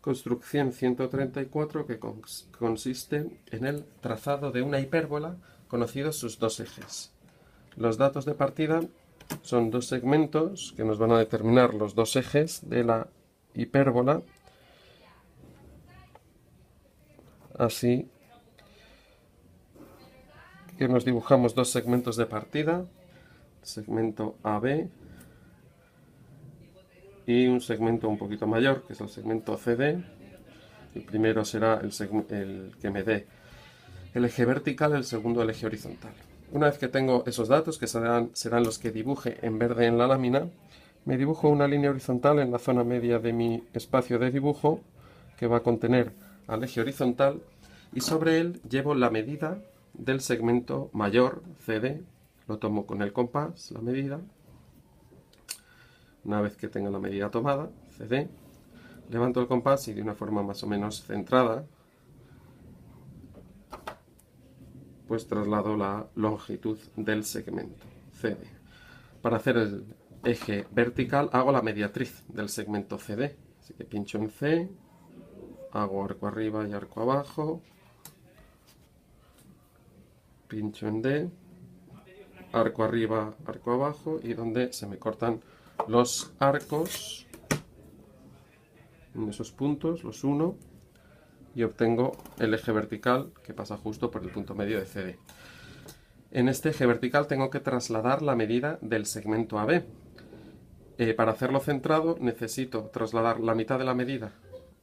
Construcción 134 que consiste en el trazado de una hipérbola conocidos sus dos ejes. Los datos de partida son dos segmentos que nos van a determinar los dos ejes de la hipérbola. Así que nos dibujamos dos segmentos de partida, segmento AB y un segmento un poquito mayor, que es el segmento CD. El primero será el que me dé el eje vertical, el segundo el eje horizontal. Una vez que tengo esos datos, que serán los que dibuje en verde en la lámina, me dibujo una línea horizontal en la zona media de mi espacio de dibujo, que va a contener al eje horizontal, y sobre él llevo la medida del segmento mayor, CD. Lo tomo con el compás, la medida. Una vez que tenga la medida tomada, CD, levanto el compás y de una forma más o menos centrada, pues traslado la longitud del segmento CD. Para hacer el eje vertical hago la mediatriz del segmento CD. Así que pincho en C, hago arco arriba y arco abajo, pincho en D, arco arriba, arco abajo, y donde se me cortan los arcos, en esos puntos los uno, y obtengo el eje vertical que pasa justo por el punto medio de CD. En este eje vertical tengo que trasladar la medida del segmento AB. Para hacerlo centrado necesito trasladar la mitad de la medida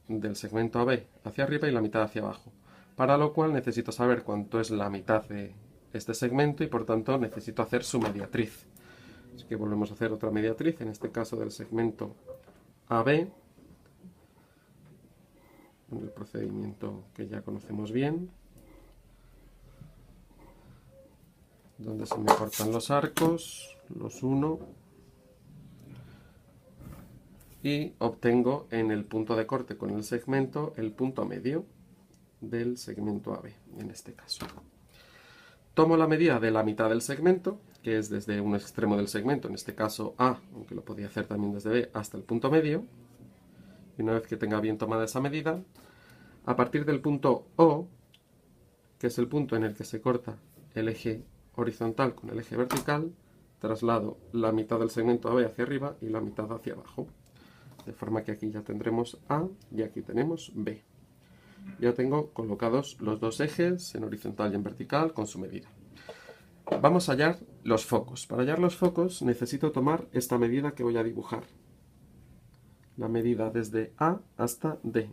del segmento AB hacia arriba y la mitad hacia abajo, para lo cual necesito saber cuánto es la mitad de este segmento y por tanto necesito hacer su mediatriz. Así que volvemos a hacer otra mediatriz, en este caso del segmento AB, con el procedimiento que ya conocemos bien, donde se me cortan los arcos, los 1, y obtengo en el punto de corte con el segmento el punto medio del segmento AB, en este caso. Tomo la medida de la mitad del segmento, que es desde un extremo del segmento, en este caso A, aunque lo podía hacer también desde B, hasta el punto medio, y una vez que tenga bien tomada esa medida, a partir del punto O, que es el punto en el que se corta el eje horizontal con el eje vertical, traslado la mitad del segmento AB hacia arriba y la mitad hacia abajo. De forma que aquí ya tendremos A y aquí tenemos B. Ya tengo colocados los dos ejes en horizontal y en vertical con su medida. Vamos a hallar los focos. Para hallar los focos necesito tomar esta medida que voy a dibujar. La medida desde A hasta D,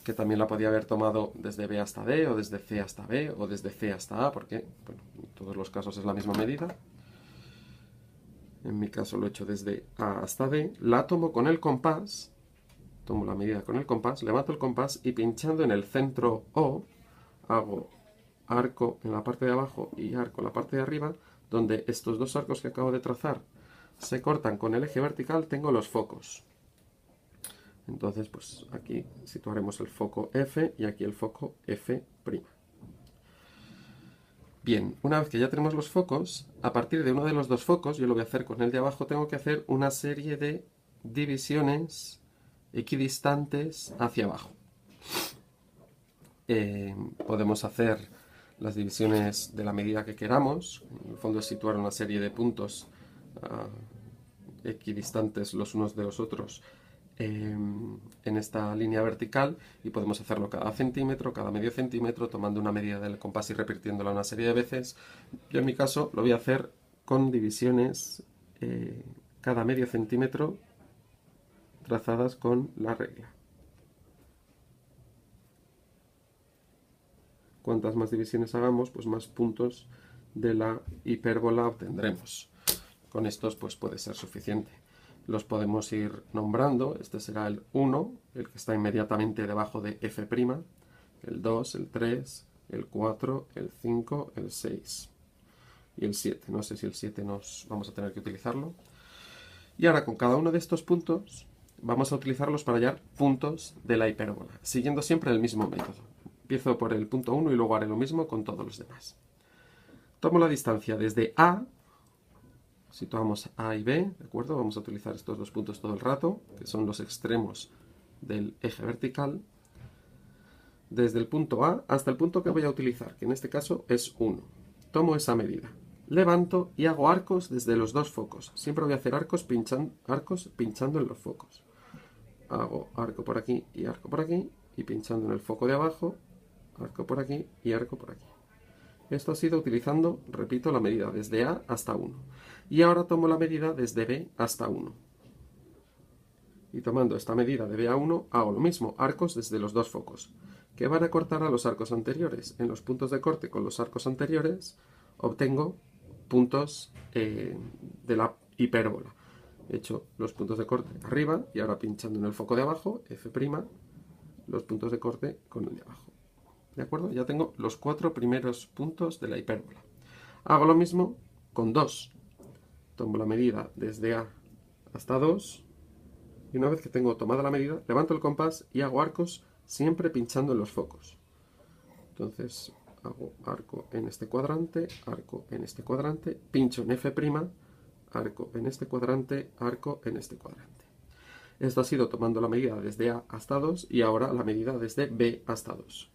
que también la podía haber tomado desde B hasta D, o desde C hasta B, o desde C hasta A, porque bueno, en todos los casos es la misma medida. En mi caso lo he hecho desde A hasta D, la tomo con el compás, tomo la medida con el compás, levanto el compás y pinchando en el centro O, hago arco en la parte de abajo y arco en la parte de arriba, donde estos dos arcos que acabo de trazar se cortan con el eje vertical, tengo los focos. Entonces, pues aquí situaremos el foco F y aquí el foco F'. Bien, una vez que ya tenemos los focos, a partir de uno de los dos focos, yo lo voy a hacer con el de abajo, tengo que hacer una serie de divisiones equidistantes hacia abajo. Podemos hacer las divisiones de la medida que queramos, en el fondo es situar una serie de puntos equidistantes los unos de los otros en esta línea vertical, y podemos hacerlo cada centímetro, cada medio centímetro, tomando una medida del compás y repitiéndola una serie de veces. Yo en mi caso lo voy a hacer con divisiones cada medio centímetro trazadas con la regla. Cuantas más divisiones hagamos, pues más puntos de la hipérbola obtendremos. Con estos pues puede ser suficiente. Los podemos ir nombrando. Este será el 1, el que está inmediatamente debajo de F', el 2, el 3, el 4, el 5, el 6 y el 7. No sé si el 7 vamos a tener que utilizarlo. Y ahora con cada uno de estos puntos vamos a utilizarlos para hallar puntos de la hipérbola, siguiendo siempre el mismo método. Empiezo por el punto 1 y luego haré lo mismo con todos los demás. Tomo la distancia desde A. Situamos A y B, ¿de acuerdo? Vamos a utilizar estos dos puntos todo el rato, que son los extremos del eje vertical desde el punto A hasta el punto que voy a utilizar, que en este caso es 1. Tomo esa medida, levanto y hago arcos desde los dos focos. Siempre voy a hacer arcos pinchando en los focos. Hago arco por aquí y arco por aquí, y pinchando en el foco de abajo, arco por aquí y arco por aquí. Esto ha sido utilizando, repito, la medida desde A hasta 1. Y ahora tomo la medida desde B hasta 1. Y tomando esta medida de B a 1, hago lo mismo, arcos desde los dos focos, que van a cortar a los arcos anteriores. En los puntos de corte con los arcos anteriores obtengo puntos de la hipérbola. He hecho los puntos de corte arriba y ahora pinchando en el foco de abajo, F', los puntos de corte con el de abajo. ¿De acuerdo? Ya tengo los 4 primeros puntos de la hipérbola. Hago lo mismo con 2. Tomo la medida desde A hasta 2 y una vez que tengo tomada la medida, levanto el compás y hago arcos siempre pinchando en los focos. Entonces hago arco en este cuadrante, arco en este cuadrante, pincho en F', arco en este cuadrante, arco en este cuadrante. Esto ha sido tomando la medida desde A hasta 2 y ahora la medida desde B hasta 2.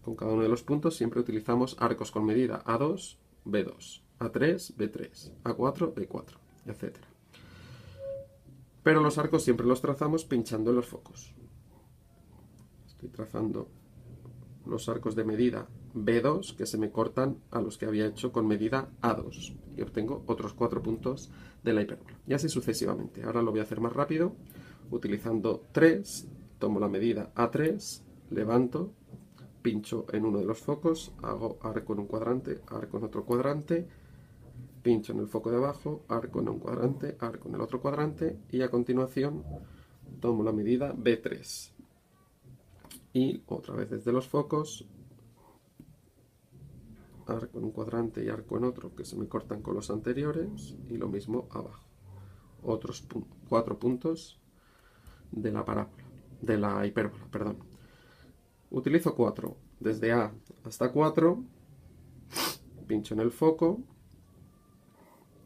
Con cada uno de los puntos siempre utilizamos arcos con medida A2, B2, A3, B3, A4, B4, etc. Pero los arcos siempre los trazamos pinchando en los focos. Estoy trazando los arcos de medida B2 que se me cortan a los que había hecho con medida A2 y obtengo otros 4 puntos de la hipérbola. Y así sucesivamente. Ahora lo voy a hacer más rápido, utilizando 3, tomo la medida A3, levanto, pincho en uno de los focos, hago arco en un cuadrante, arco en otro cuadrante, pincho en el foco de abajo, arco en un cuadrante, arco en el otro cuadrante y a continuación tomo la medida B3 y otra vez desde los focos, arco en un cuadrante y arco en otro que se me cortan con los anteriores y lo mismo abajo. Otros 4 puntos de la parábola, de la hipérbola, perdón. Utilizo 4, desde A hasta 4, pincho en el foco,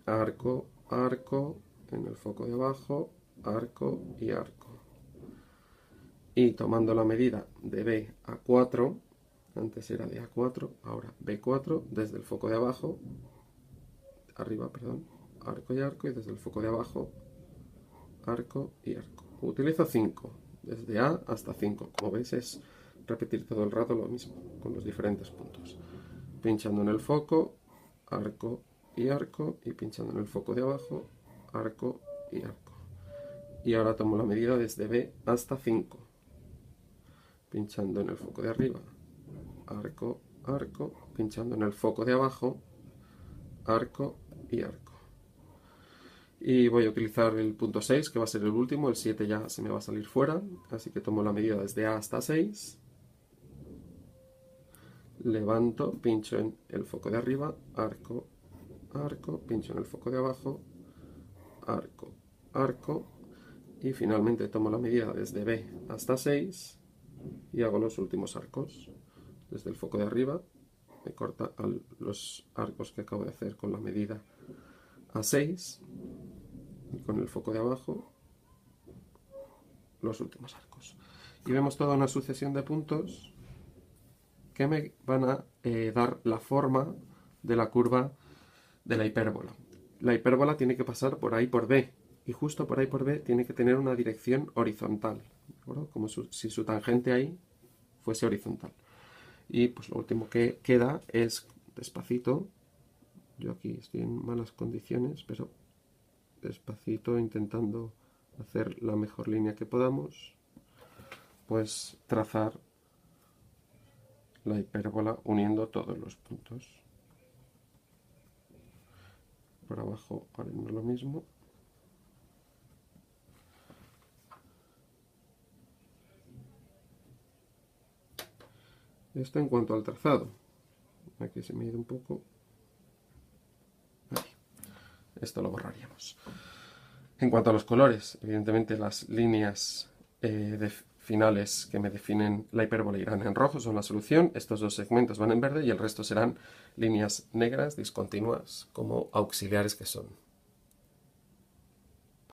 arco, arco, en el foco de abajo, arco y arco. Y tomando la medida de B a 4, antes era de A4, ahora B4, desde el foco de abajo, arriba, perdón, arco y desde el foco de abajo, arco y arco. Utilizo 5, desde A hasta 5, como veis es repetir todo el rato lo mismo, con los diferentes puntos. Pinchando en el foco, arco y pinchando en el foco de abajo, arco y arco. Y ahora tomo la medida desde B hasta 5, pinchando en el foco de arriba, arco, arco, pinchando en el foco de abajo, arco y arco. Y voy a utilizar el punto 6, que va a ser el último, el 7 ya se me va a salir fuera, así que tomo la medida desde A hasta 6, levanto, pincho en el foco de arriba, arco, arco, pincho en el foco de abajo, arco, arco, y finalmente tomo la medida desde B hasta 6 y hago los últimos arcos. Desde el foco de arriba me corta los arcos que acabo de hacer con la medida a 6 y con el foco de abajo los últimos arcos. Y vemos toda una sucesión de puntos que me van a dar la forma de la curva de la hipérbola. La hipérbola tiene que pasar por ahí por B, y justo por ahí por B tiene que tener una dirección horizontal, ¿de acuerdo? Como si su tangente ahí fuese horizontal. Y pues lo último que queda es despacito, yo aquí estoy en malas condiciones, pero despacito intentando hacer la mejor línea que podamos, pues trazar la hipérbola uniendo todos los puntos. Por abajo haremos lo mismo. Esto en cuanto al trazado. Aquí se me ha ido un poco. Ahí. Esto lo borraríamos. En cuanto a los colores, evidentemente las líneas finales que me definen la hipérbola irán en rojo, son la solución. Estos dos segmentos van en verde y el resto serán líneas negras discontinuas como auxiliares que son.